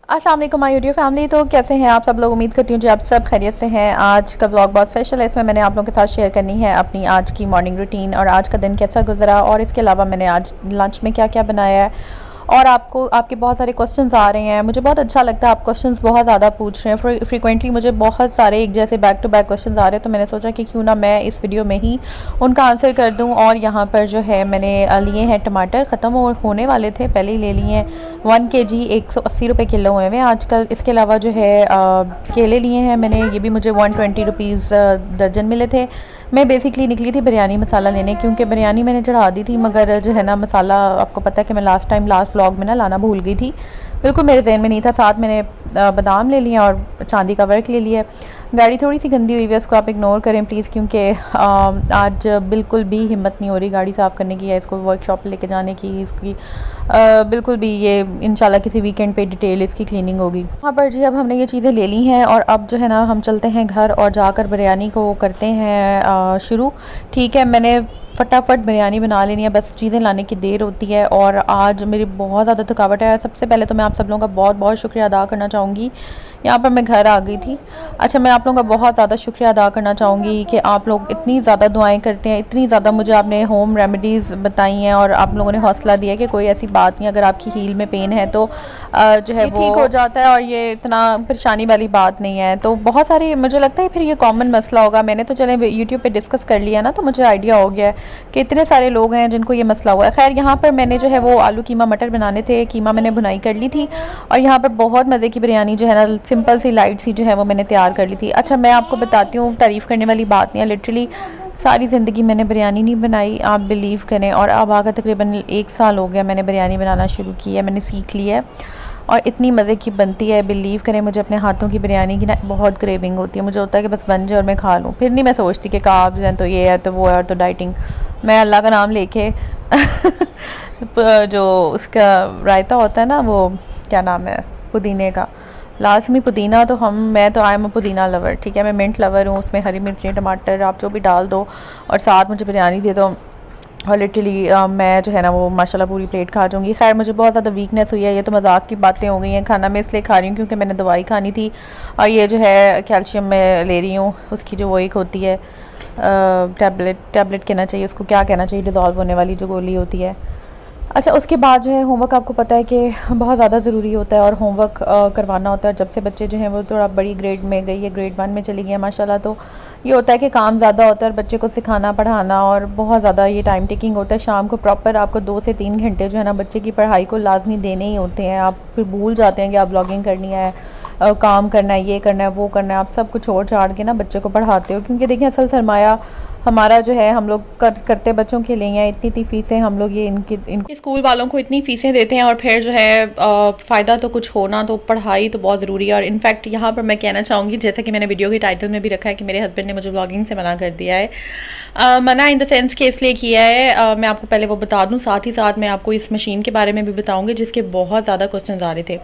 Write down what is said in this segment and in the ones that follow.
अस्सलाम वालेकुम my YouTube family. तो कैसे हैं आप सब लोग? उम्मीद करती हूँ जी आप सब खैरियत से हैं। आज का व्लॉग बहुत स्पेशल है। इसमें मैंने आप लोगों के साथ शेयर करनी है अपनी आज की मॉर्निंग रूटीन और आज का दिन कैसा गुजरा, और इसके अलावा मैंने आज लंच में क्या क्या बनाया है। और आपको आपके बहुत सारे क्वेश्चंस आ रहे हैं, मुझे बहुत अच्छा लगता है, आप क्वेश्चंस बहुत ज़्यादा पूछ रहे हैं फ्रीक्वेंटली। मुझे बहुत सारे एक जैसे बैक टू बैक क्वेश्चंस आ रहे हैं, तो मैंने सोचा कि क्यों ना मैं इस वीडियो में ही उनका आंसर कर दूं। और यहाँ पर जो है मैंने लिए हैं टमाटर, ख़त्म होने वाले थे, पहले ही ले लिए हैं। 1 kg 180 रुपये किलो हुए हैं आजकल। इसके अलावा जो है केले लिए हैं मैंने, ये भी मुझे 120 रुपीज़ दर्जन मिले थे। मैं बेसिकली निकली थी बिरयानी मसाला लेने, क्योंकि बिरयानी मैंने चढ़ा दी थी, मगर जो है ना मसाला आपको पता है कि मैं लास्ट व्लॉग में ना लाना भूल गई थी, बिल्कुल मेरे जहन में नहीं था। साथ मैंने बादाम ले लिया और चांदी का वर्क ले लिया। गाड़ी थोड़ी सी गंदी हुई है, उसको आप इग्नोर करें प्लीज़, क्योंकि आज बिल्कुल भी हिम्मत नहीं हो रही गाड़ी साफ़ करने की या इसको वर्कशॉप लेके जाने की। इसकी बिल्कुल भी, ये इंशाल्लाह किसी वीकेंड पे डिटेल इसकी क्लीनिंग होगी। हाँ पर जी अब हमने ये चीज़ें ले ली हैं और अब जो है ना हम चलते हैं घर और जाकर बिरयानी को करते हैं शुरू। ठीक है, मैंने फटाफट बिरयानी बना लेनी है, बस चीज़ें लाने की देर होती है। और आज मेरी बहुत ज़्यादा थकावट है। सबसे पहले तो मैं आप सब लोगों का बहुत बहुत शुक्रिया अदा करना चाहूँगी। यहाँ पर मैं घर आ गई थी। अच्छा, मैं आप लोगों का बहुत ज़्यादा शुक्रिया अदा करना चाहूँगी कि आप लोग इतनी ज़्यादा दुआएं करते हैं, इतनी ज़्यादा मुझे आपने होम रेमेडीज़ बताई हैं और आप लोगों ने हौसला दिया कि कोई ऐसी बात नहीं, अगर आपकी हील में पेन है तो जो है वो ठीक हो जाता है और ये इतना परेशानी वाली बात नहीं है। तो बहुत सारी, मुझे लगता है फिर ये कॉमन मसला होगा। मैंने तो चले यूट्यूब पे डिस्कस कर लिया ना, तो मुझे आइडिया हो गया है कि इतने सारे लोग हैं जिनको ये मसला हुआ है। खैर, यहाँ पर मैंने जो है वो आलू कीमा मटर बनाने थे, कीमा मैंने भुनाई कर ली थी और यहाँ पर बहुत मज़े की बिरयानी जो है ना, सिंपल सी लाइट सी जो है वो मैंने तैयार कर ली थी। अच्छा, मैं आपको बताती हूँ, तारीफ़ करने वाली बात नहीं है, लिटरली सारी ज़िंदगी मैंने बिरयानी नहीं बनाई, आप बिलीव करें। और अब आकर तकरीबन 1 साल हो गया मैंने बिरयानी बनाना शुरू की है, मैंने सीख लिया है और इतनी मज़े की बनती है, बिलीव करें। मुझे अपने हाथों की बिरयानी की ना बहुत क्रेविंग होती है, मुझे होता है कि बस बन जाए और मैं खा लूँ। फिर नहीं मैं सोचती कि कार्ब्स हैं तो ये है तो वो है और तो डाइटिंग। मैं अल्लाह का नाम लेके जो उसका रायता होता है ना, वो क्या नाम है, पुदीने का, लाजमी पुदीना। तो मैं तो आई एम अ पुदीना लवर, ठीक है, मैं मिंट लवर हूँ। उसमें हरी मिर्चें टमाटर आप जो भी डाल दो और साथ मुझे बिरयानी दे दो और लिटरली मैं जो है ना वो माशाल्लाह पूरी प्लेट खा जाऊँगी। खैर, मुझे बहुत ज़्यादा वीकनेस हुई है, ये तो मजाक की बातें हो गई हैं। खाना मैं इसलिए खा रही हूँ क्योंकि मैंने दवाई खानी थी और ये जो है कैल्शियम मैं ले रही हूँ, उसकी जो वो एक होती है टैबलेट कहना चाहिए उसको, क्या कहना चाहिए, डिज़ोल्व होने वाली जो गोली होती है। अच्छा, उसके बाद जो है होमवर्क आपको पता है कि बहुत ज़्यादा ज़रूरी होता है और होमवर्क करवाना होता है। जब से बच्चे जो हैं वो थोड़ा बड़ी ग्रेड में गई है, ग्रेड 1 में चली गई है माशाल्लाह, तो ये होता है कि काम ज़्यादा होता है और बच्चे को सिखाना पढ़ाना और बहुत ज़्यादा ये टाइम टेकिंग होता है। शाम को प्रॉपर आपको 2 से 3 घंटे जो है ना बच्चे की पढ़ाई को लाजमी देने ही होते हैं। आप फिर भूल जाते हैं कि आप ब्लॉगिंग करनी है, काम करना है, ये करना है, वो करना है, आप सब कुछ छोड़ छाड़ के ना बच्चे को पढ़ाते हो। क्योंकि देखिए असल सरमाया हमारा जो है, हम लोग करते बच्चों के लिए हैं। इतनी फ़ीसें हम लोग ये इनके स्कूल वालों को इतनी फ़ीसें देते हैं और फिर जो है फ़ायदा तो कुछ होना, तो पढ़ाई तो बहुत ज़रूरी है। और इनफैक्ट यहाँ पर मैं कहना चाहूँगी, जैसा कि मैंने वीडियो के टाइटल में भी रखा है कि मेरे हस्बैंड ने मुझे व्लॉगिंग से मना कर दिया है। मना इन द सेंस कि इसलिए किया है, मैं आपको पहले वो बता दूं, साथ ही साथ मैं आपको इस मशीन के बारे में भी बताऊंगी जिसके बहुत ज़्यादा क्वेश्चंस आ रहे थे।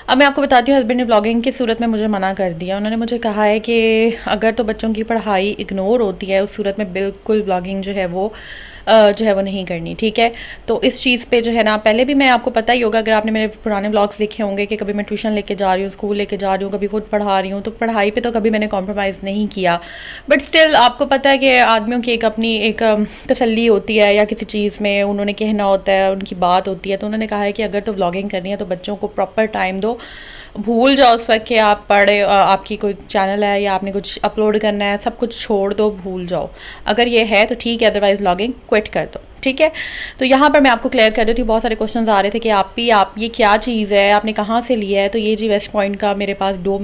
अब मैं आपको बताती हूँ, हस्बैंड ने ब्लॉगिंग की सूरत में मुझे मना कर दिया। उन्होंने मुझे कहा है कि अगर तो बच्चों की पढ़ाई इग्नोर होती है, उस सूरत में बिल्कुल ब्लॉगिंग जो है वो नहीं करनी, ठीक है। तो इस चीज़ पे जो है ना, पहले भी मैं आपको पता ही होगा, अगर आपने मेरे पुराने ब्लॉग्स देखे होंगे, कि कभी मैं ट्यूशन लेके जा रही हूँ, स्कूल लेके जा रही हूँ, कभी खुद पढ़ा रही हूँ, तो पढ़ाई पे तो कभी मैंने कॉम्प्रोमाइज़ नहीं किया। बट स्टिल आपको पता है कि आदमियों की अपनी एक तसल्ली होती है, या किसी चीज़ में उन्होंने कहना होता है, उनकी बात होती है। तो उन्होंने कहा है कि अगर तो व्लॉगिंग करनी है तो बच्चों को प्रॉपर टाइम दो, भूल जाओ उस वक्त कि आप आपकी कोई चैनल है या आपने कुछ अपलोड करना है, सब कुछ छोड़ दो, भूल जाओ। अगर ये है तो ठीक है, अदरवाइज व्लॉगिंग क्विट कर दो, ठीक है। तो यहाँ पर मैं आपको क्लियर कर देती हूँ। बहुत सारे क्वेश्चंस आ रहे थे कि आप ये क्या चीज़ है, आपने कहाँ से लिया है। तो ये जी वेस्ट पॉइंट का मेरे पास डो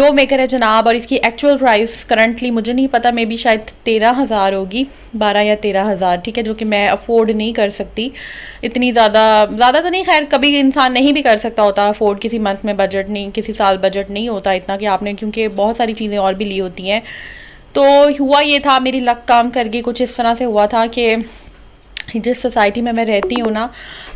मेकर है जनाब, और इसकी एक्चुअल प्राइस करंटली मुझे नहीं पता, मे बी शायद 13,000 होगी, 12 या 13,000, ठीक है, जो कि मैं अफोर्ड नहीं कर सकती। इतनी ज़्यादा तो नहीं, खैर कभी इंसान नहीं भी कर सकता होता अफोर्ड, किसी मंथ में बजट नहीं, किसी साल बजट नहीं होता इतना कि आपने, क्योंकि बहुत सारी चीज़ें और भी ली होती हैं। तो हुआ ये था, मेरी लक काम कर गई, कुछ इस तरह से हुआ था कि जिस सोसाइटी में मैं रहती हूँ ना,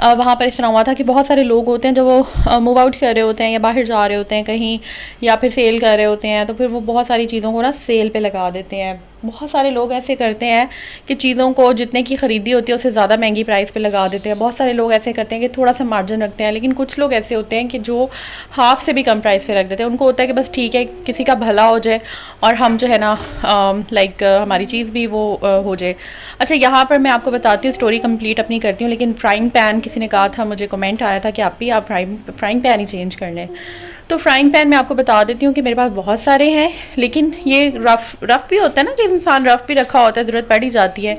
वहाँ पर इस तरह हुआ था कि बहुत सारे लोग होते हैं जब वो मूव आउट कर रहे होते हैं या बाहर जा रहे होते हैं कहीं, या फिर सेल कर रहे होते हैं, तो फिर वो बहुत सारी चीज़ों को ना सेल पे लगा देते हैं। बहुत सारे लोग ऐसे करते हैं कि चीज़ों को जितने की ख़रीदी होती है उससे ज़्यादा महंगी प्राइस पे लगा देते हैं। बहुत सारे लोग ऐसे करते हैं कि थोड़ा सा मार्जिन रखते हैं, लेकिन कुछ लोग ऐसे होते हैं कि जो हाफ़ से भी कम प्राइस पे रख देते हैं। उनको होता है कि बस ठीक है, किसी का भला हो जाए और हम जो है ना लाइक हमारी चीज़ भी वो हो जाए। अच्छा, यहाँ पर मैं आपको बताती हूँ, स्टोरी कंप्लीट अपनी करती हूँ, लेकिन फ्राइंग पैन किसी ने कहा था, मुझे कमेंट आया था कि आप भी फ्राइंग पैन ही चेंज कर लें। तो फ्राइंग पैन मैं आपको बता देती हूँ कि मेरे पास बहुत सारे हैं, लेकिन ये रफ़ भी होता है ना कि इंसान रफ़ भी रखा होता है, ज़रूरत पड़ ही जाती है।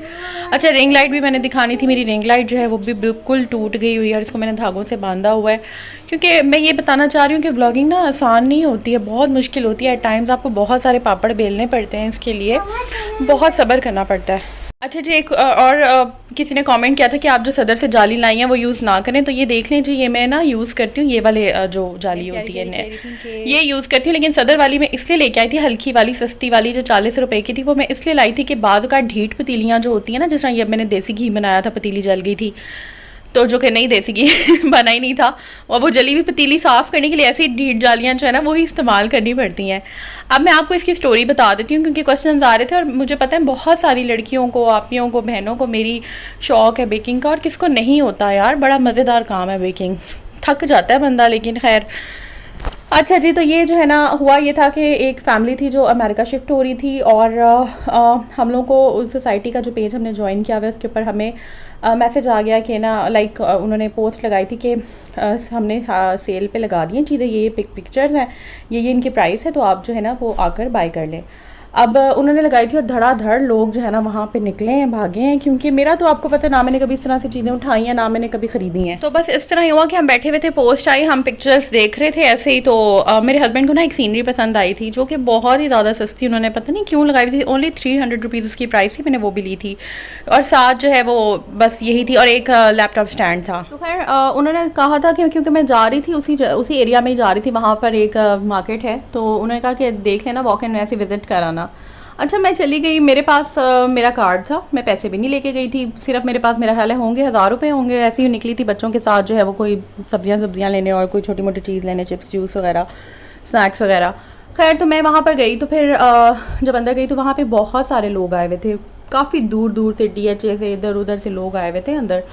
अच्छा, रिंग लाइट भी मैंने दिखानी थी। मेरी रिंग लाइट जो है वो भी बिल्कुल टूट गई हुई है और इसको मैंने धागों से बांधा हुआ है, क्योंकि मैं ये बताना चाह रही हूँ कि व्लॉगिंग ना आसान नहीं होती है, बहुत मुश्किल होती है। एट टाइम्स आपको बहुत सारे पापड़ बेलने पड़ते हैं, इसके लिए बहुत सब्र करना पड़ता है। अच्छा जी, एक और किसी ने कमेंट किया था कि आप जो सदर से जाली लाई हैं वो यूज़ ना करें, तो ये देख लें जी, ये मैं ना यूज़ करती हूँ, ये वाले जो जाली होती है ये यूज़ करती हूँ। लेकिन सदर वाली मैं इसलिए लेके आई थी, हल्की वाली सस्ती वाली जो 40 रुपए की थी, वो मैं इसलिए लाई थी कि बाद का ढीठ पतीलियाँ जो होती हैं ना, जिस तरह ये मैंने देसी घी बनाया था, पतीली जल गई थी, तो जो कि नहीं देसी घी बना ही नहीं था, और वो जली हुई पतीली साफ़ करने के लिए ऐसी ढीठ जालियाँ जो है ना वही इस्तेमाल करनी पड़ती हैं। अब मैं आपको इसकी स्टोरी बता देती हूँ, क्योंकि क्वेश्चंस आ रहे थे और मुझे पता है बहुत सारी लड़कियों को, आपियों को, बहनों को मेरी शौक़ है बेकिंग का, और किसको नहीं होता यार, बड़ा मज़ेदार काम है बेकिंग, थक जाता है बंदा, लेकिन खैर। अच्छा जी, तो ये जो है ना हुआ ये था कि एक फ़ैमिली थी जो अमेरिका शिफ्ट हो रही थी, और हम लोगों को उस सोसाइटी का जो पेज हमने ज्वाइन किया हुआ है उसके ऊपर हमें मैसेज आ गया कि ना लाइक उन्होंने पोस्ट लगाई थी कि हमने सेल पे लगा दी हैं चीज़ें, ये पिक्चर्स हैं, ये इनकी प्राइस है, तो आप जो है ना वो आकर बाय कर लें। अब उन्होंने लगाई थी और धड़ाधड़ लोग जो है ना वहाँ पे निकले हैं, भागे हैं, क्योंकि मेरा तो आपको पता है ना, मैंने कभी इस तरह से चीज़ें उठाई हैं, ना मैंने कभी ख़रीदी हैं। तो बस इस तरह ही हुआ कि हम बैठे हुए थे, पोस्ट आई, हम पिक्चर्स देख रहे थे ऐसे ही, तो मेरे हस्बैंड को ना एक सीनरी पसंद आई थी जो कि बहुत ही ज़्यादा सस्ती, उन्होंने पता नहीं क्यों लगाई थी, ओनली 300 रुपीज़ उसकी प्राइस थी, मैंने वो भी ली थी, और साथ जो है वो बस यही थी, और एक लैपटॉप स्टैंड था। तो खैर उन्होंने कहा था कि क्योंकि मैं जा रही थी उसी एरिया में ही जा रही थी, वहाँ पर एक मार्केट है, तो उन्होंने कहा कि देख लेना, वॉक इन ऐसे विज़िट कराना। अच्छा, मैं चली गई, मेरे पास मेरा कार्ड था, मैं पैसे भी नहीं लेके गई थी, सिर्फ मेरे पास मेरा ख्याल है होंगे 1000 रुपये होंगे, ऐसे ही निकली थी बच्चों के साथ जो है वो कोई सब्जियां लेने और कोई छोटी मोटी चीज़ लेने, चिप्स जूस वगैरह, स्नैक्स वगैरह। खैर, तो मैं वहाँ पर गई, तो फिर जब अंदर गई तो वहाँ पर बहुत सारे लोग आए हुए थे, काफ़ी दूर दूर से, DHA से, इधर उधर से लोग आए हुए थे अंदर।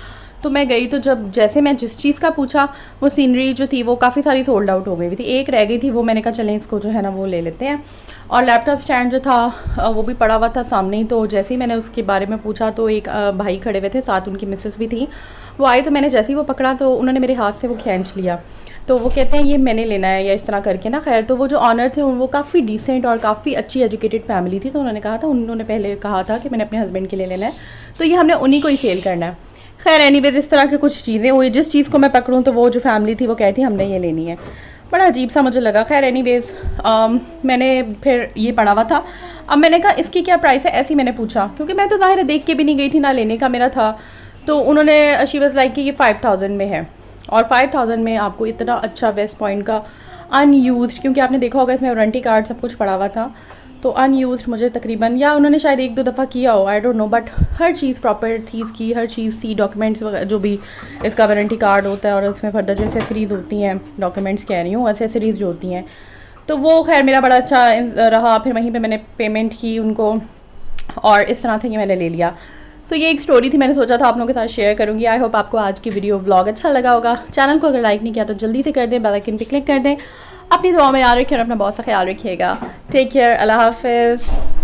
तो मैं गई, तो जब जैसे मैं जिस चीज़ का पूछा, वो सीनरी जो थी वो काफ़ी सारी सोल्ड आउट हो गई थी, एक रह गई थी, वो मैंने कहा चलें इसको जो है ना वो ले लेते हैं। और लैपटॉप स्टैंड जो था वो भी पड़ा हुआ था सामने ही, तो जैसे ही मैंने उसके बारे में पूछा तो एक भाई खड़े हुए थे, साथ उनकी मिसेस भी थी, वो आए, तो मैंने जैसे ही वो पकड़ा तो उन्होंने मेरे हाथ से वो खींच लिया, तो वो कहते हैं ये मैंने लेना है, या इस तरह करके ना। खैर, तो वो जो ऑनर थे वो काफ़ी डिसेंट और काफ़ी अच्छी एजुकेटेड फैमिली थी, तो उन्होंने पहले कहा था कि मैंने अपने हस्बैंड के लिए लेना है, तो ये हमने उन्हीं को ही सेल करना है। खैर, एनीवेज इस तरह की कुछ चीज़ें हुई, जिस चीज़ को मैं पकड़ूँ तो वो जो फैमिली थी वो कहती हमने ये लेनी है, बड़ा अजीब सा मुझे लगा। खैर एनीवेज मैंने फिर ये पढ़ा हुआ था, अब मैंने कहा इसकी क्या प्राइस है, ऐसी मैंने पूछा, क्योंकि मैं तो ज़ाहिर है देख के भी नहीं गई थी, ना लेने का मेरा था, तो उन्होंने शी वाज़ लाइक कि ये 5000 में है, और 5000 में आपको इतना अच्छा वेस्ट पॉइंट का अनयूज्ड, क्योंकि आपने देखा होगा इसमें वारंटी कार्ड सब कुछ पड़ा हुआ था, तो अनयूज्ड मुझे तकरीबन, या उन्होंने शायद 1-2 दफ़ा किया हो, I don't know, but her cheese proper थी इसकी, हर चीज़ थी, डॉक्यूमेंट्स जो भी इसका वारंटी कार्ड होता है, और उसमें फर्दर जो एसेसरीज़ होती हैं, डॉक्यूमेंट्स कह रही हूँ, एसेसरीज़ जो होती हैं, तो वो खैर मेरा बड़ा अच्छा रहा। फिर वहीं पे मैंने पेमेंट की उनको, और इस तरह से ये मैंने ले लिया। तो ये एक स्टोरी थी, मैंने सोचा था आप लोगों के साथ शेयर करूँगी। आई होप आपको आज की वीडियो व्लॉग अच्छा लगा होगा। चैनल को अगर लाइक नहीं किया तो जल्दी से कर दें, बेल आइकन पे क्लिक कर दें। अपनी दुआ में याद रखिए और अपना बहुत सा ख्याल रखिएगा। टेक केयर, अल्लाह हाफिज़।